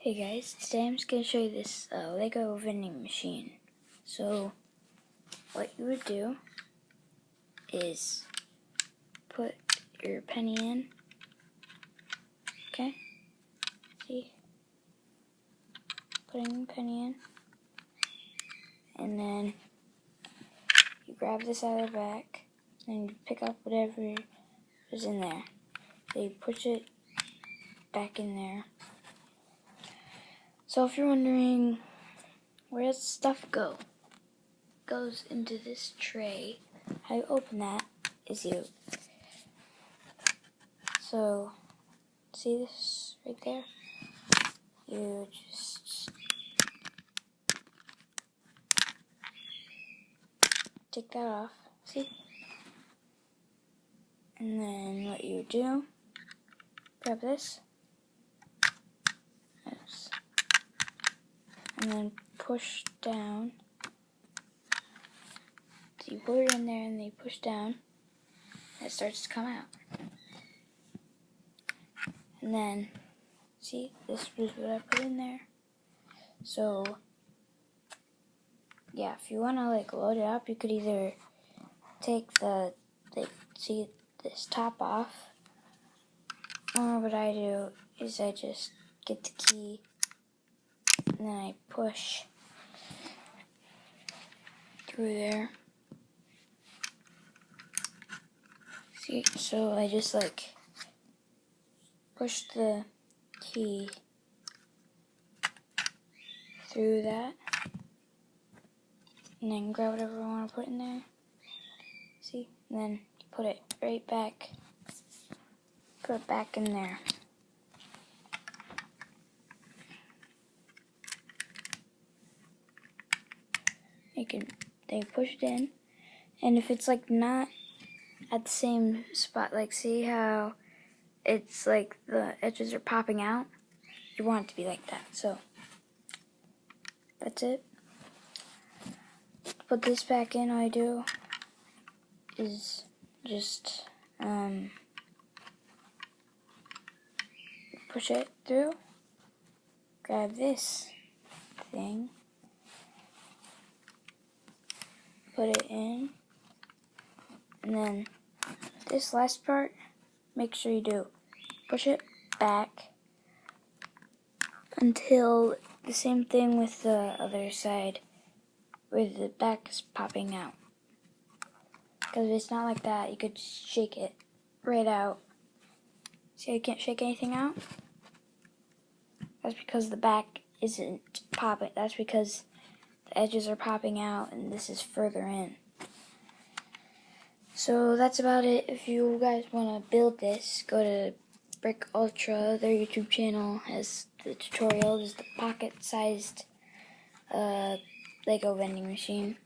Hey guys, today I'm just going to show you this Lego vending machine. So, what you would do is put your penny in, okay? See? Putting the penny in. And then you grab this out of the back, and you pick up whatever is in there. So you push it back in there. So if you're wondering, where does stuff go? It goes into this tray. How you open that is so see this right there? You just take that off, see? And then what you do, grab this, and then push down. So you put it in there and then you push down, and it starts to come out. And then, see, this was what I put in there. So, yeah, if you want to load it up, you could either take see this top off, or what I do is I just get the key and then I push through there. See, so I just push the key through that and then grab whatever I want to put in there. See, and then you put it right back, put it back in there. They push it in, and if it's not at the same spot, see how it's the edges are popping out, you want it to be like that. So that's it. Put this back in. All I do is just push it through, grab this thing, put it in, and then this last part, make sure you do push it back until the same thing with the other side where the back is popping out. Because if it's not like that, you could shake it right out. See, I can't shake anything out? That's because the back isn't popping. That's because the edges are popping out and this is further in. So that's about it. If you guys want to build this, go to brickultra. Their YouTube channel has the tutorial. This is the pocket-sized Lego vending machine.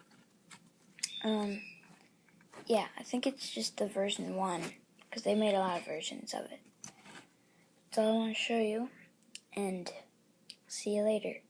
Yeah, I think it's just the version 1, because they made a lot of versions of it. That's all I want to show you, and see you later.